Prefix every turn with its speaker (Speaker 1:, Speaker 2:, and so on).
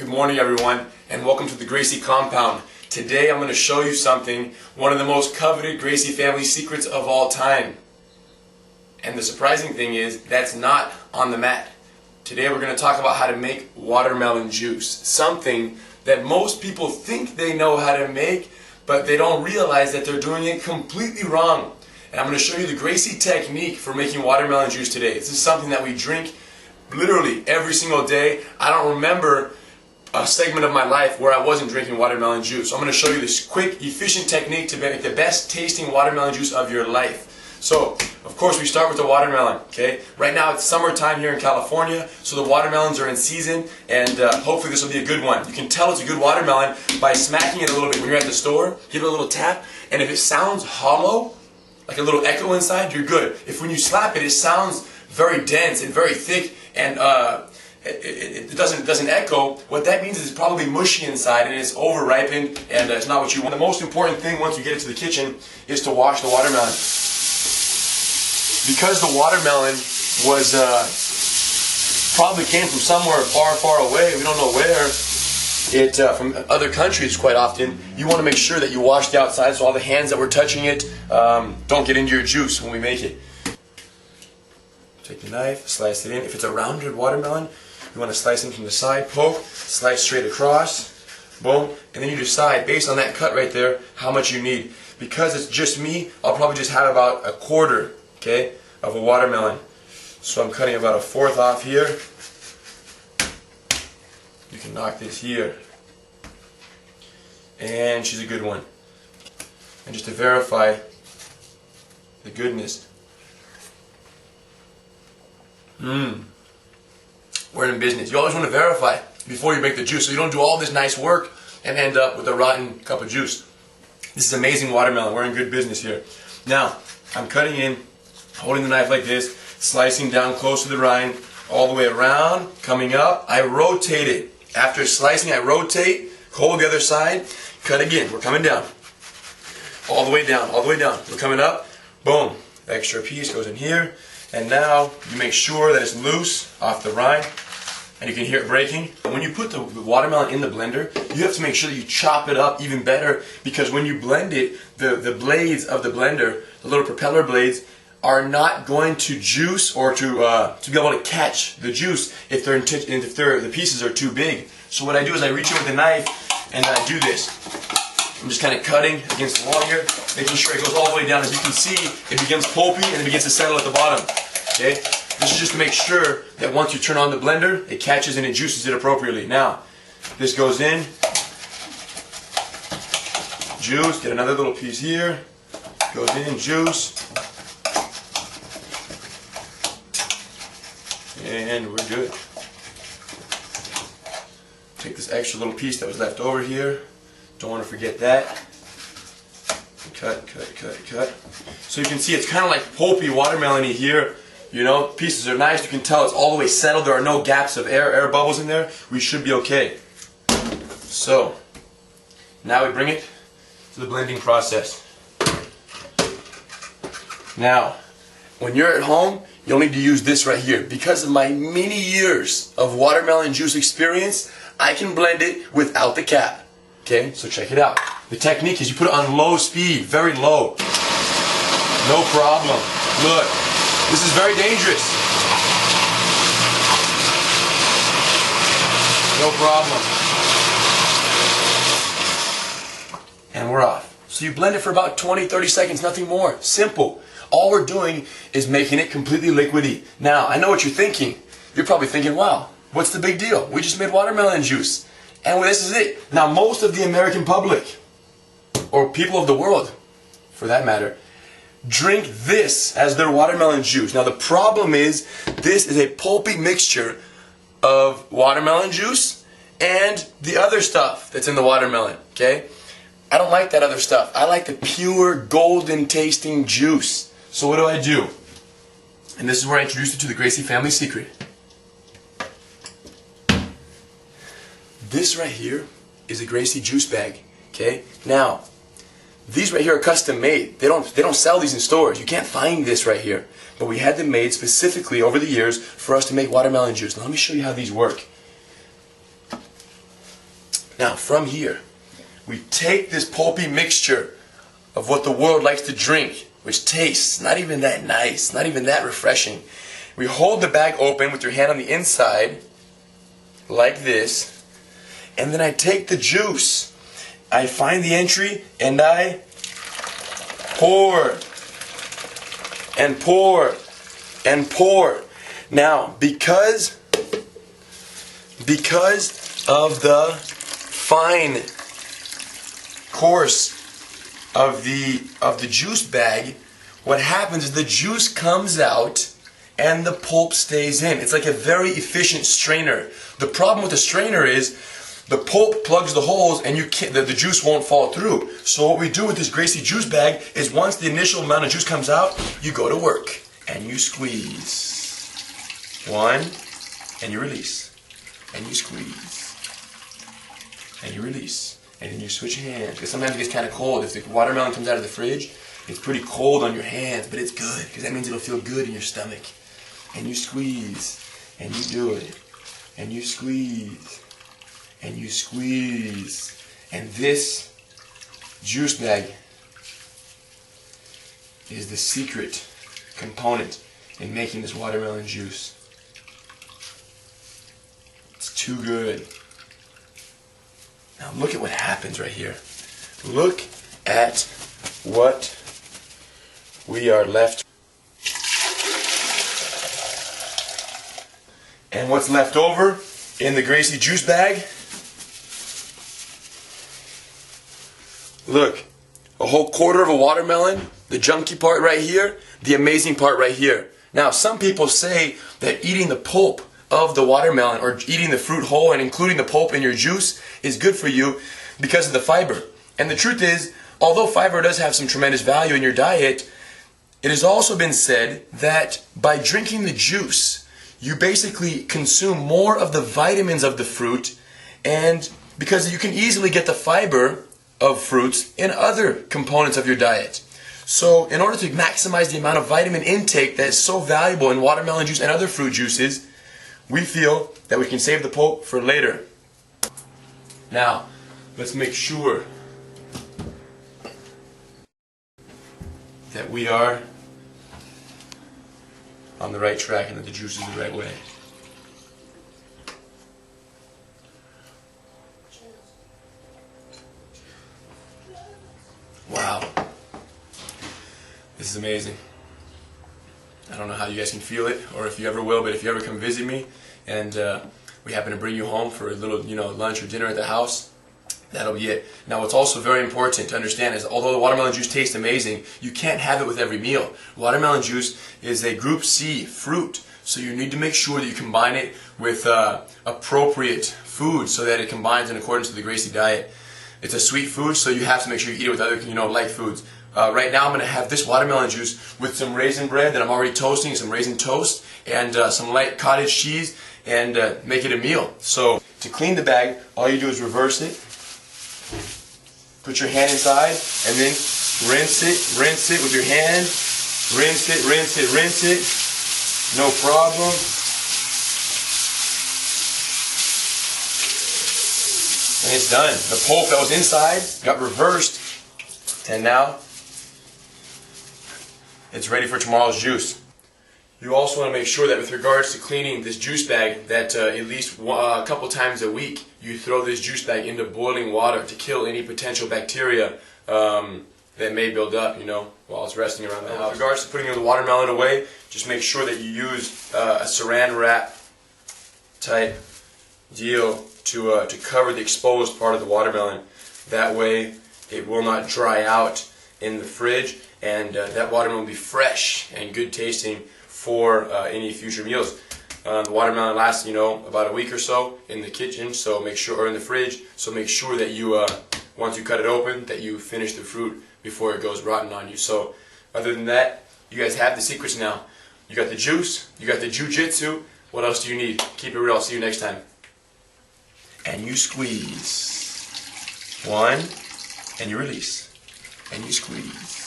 Speaker 1: Good morning everyone, and welcome to the Gracie compound. Today I'm going to show you something, one of the most coveted Gracie family secrets of all time. And the surprising thing is, that's not on the mat. Today we're going to talk about how to make watermelon juice. Something that most people think they know how to make, but they don't realize that they're doing it completely wrong. And I'm going to show you the Gracie technique for making watermelon juice today. This is something that we drink literally every single day. I don't remember a segment of my life where I wasn't drinking watermelon juice. So I'm going to show you this quick, efficient technique to make the best tasting watermelon juice of your life. So, of course, we start with the watermelon, okay? Right now it's summertime here in California, so the watermelons are in season, and hopefully this will be a good one. You can tell it's a good watermelon by smacking it a little bit. When you're at the store, give it a little tap, and if it sounds hollow, like a little echo inside, you're good. If when you slap it, it sounds very dense and very thick, and it doesn't echo, what that means is it's probably mushy inside and it's over ripened, and it's not what you want. The most important thing once you get it to the kitchen is to wash the watermelon. Because the watermelon was probably came from somewhere far, far away, we don't know where, from other countries quite often, you want to make sure that you wash the outside so all the hands that were touching it don't get into your juice when we make it. Take the knife, slice it in. If it's a rounded watermelon, you want to slice in from the side, poke, slice straight across, boom, and then you decide, based on that cut right there, how much you need. Because it's just me, I'll probably just have about a quarter, okay, of a watermelon. So I'm cutting about a fourth off here. You can knock this here. And she's a good one. And just to verify the goodness. We're in business. You always want to verify before you make the juice, so you don't do all this nice work and end up with a rotten cup of juice. This is amazing watermelon. We're in good business here. Now, I'm cutting in, holding the knife like this, slicing down close to the rind, all the way around, coming up. I rotate it. After slicing, I rotate, hold the other side, cut again. We're coming down. All the way down, all the way down. We're coming up, boom. The extra piece goes in here. And now you make sure that it's loose off the rind, and you can hear it breaking. When you put the watermelon in the blender, you have to make sure that you chop it up even better, because when you blend it, the blades of the blender, the little propeller blades, are not going to juice or to be able to catch the juice if the pieces are too big. So what I do is I reach in with the knife and I do this. I'm just kind of cutting against the wall here, making sure it goes all the way down. As you can see, it becomes pulpy and it begins to settle at the bottom. Okay? This is just to make sure that once you turn on the blender, it catches and it juices it appropriately. Now, this goes in. Juice, get another little piece here. Goes in, juice. And we're good. Take this extra little piece that was left over here. Don't want to forget that. Cut, cut, cut, cut. So you can see it's kind of like pulpy watermelon-y here. You know, pieces are nice. You can tell it's all the way settled. There are no gaps of air bubbles in there. We should be okay. So, now we bring it to the blending process. Now, when you're at home, you'll need to use this right here. Because of my many years of watermelon juice experience, I can blend it without the cap. Okay, so check it out. The technique is you put it on low speed, very low. No problem. Look, this is very dangerous. No problem. And we're off. So you blend it for about 20-30 seconds, nothing more. Simple. All we're doing is making it completely liquidy. Now, I know what you're thinking. You're probably thinking, wow, what's the big deal? We just made watermelon juice. And this is it. Now, most of the American public, or people of the world, for that matter, drink this as their watermelon juice. Now, the problem is, this is a pulpy mixture of watermelon juice and the other stuff that's in the watermelon, okay? I don't like that other stuff. I like the pure, golden tasting juice. So what do? And this is where I introduced you to the Gracie family secret. This right here is a Gracie juice bag, okay? Now, these right here are custom made. They don't sell these in stores. You can't find this right here. But we had them made specifically over the years for us to make watermelon juice. Now let me show you how these work. Now from here, we take this pulpy mixture of what the world likes to drink, which tastes not even that nice, not even that refreshing. We hold the bag open with your hand on the inside, like this, and then I take the juice. I find the entry and I pour and pour and pour. Now, because of the fine course of the juice bag, what happens is the juice comes out and the pulp stays in. It's like a very efficient strainer. The problem with the strainer is the pulp plugs the holes and the juice won't fall through. So what we do with this Gracie juice bag is once the initial amount of juice comes out, you go to work and you squeeze. One, and you release. And you squeeze. And you release. And then you switch hands. Because sometimes it gets kind of cold. If the watermelon comes out of the fridge, it's pretty cold on your hands, but it's good because that means it'll feel good in your stomach. And you squeeze. And you do it. And you squeeze. And you squeeze. And this juice bag is the secret component in making this watermelon juice. It's too good. Now look at what happens right here. Look at what we are left. And what's left over in the Gracie juice bag? Look, a whole quarter of a watermelon, the junky part right here, the amazing part right here. Now, some people say that eating the pulp of the watermelon or eating the fruit whole and including the pulp in your juice is good for you because of the fiber. And the truth is, although fiber does have some tremendous value in your diet, it has also been said that by drinking the juice, you basically consume more of the vitamins of the fruit, and because you can easily get the fiber of fruits in other components of your diet. So in order to maximize the amount of vitamin intake that is so valuable in watermelon juice and other fruit juices, we feel that we can save the pulp for later. Now, let's make sure that we are on the right track and that the juice is the right way. Wow. This is amazing. I don't know how you guys can feel it or if you ever will, but if you ever come visit me and we happen to bring you home for a little, lunch or dinner at the house, that'll be it. Now, what's also very important to understand is although the watermelon juice tastes amazing, you can't have it with every meal. Watermelon juice is a group C fruit, so you need to make sure that you combine it with appropriate food so that it combines in accordance with the Gracie diet. It's a sweet food, so you have to make sure you eat it with other, light foods. Right now I'm going to have this watermelon juice with some raisin bread that I'm already toasting, some raisin toast, and some light cottage cheese, and make it a meal. So to clean the bag, all you do is reverse it, put your hand inside, and then rinse it with your hand, rinse it, no problem. And it's done. The pulp that was inside got reversed, and now it's ready for tomorrow's juice. You also want to make sure that with regards to cleaning this juice bag, that at least a couple times a week you throw this juice bag into boiling water to kill any potential bacteria that may build up, while it's resting around the house. With regards to putting the watermelon away, just make sure that you use a saran wrap type deal to cover the exposed part of the watermelon. That way it will not dry out in the fridge, and that watermelon will be fresh and good tasting for any future meals. The watermelon lasts, about a week or so in the kitchen, so make sure, or in the fridge. So make sure that you, once you cut it open, that you finish the fruit before it goes rotten on you. So, other than that, you guys have the secrets now. You got the juice, you got the jiu-jitsu. What else do you need? Keep it real. I'll see you next time. And you squeeze. One, and you release. And you squeeze.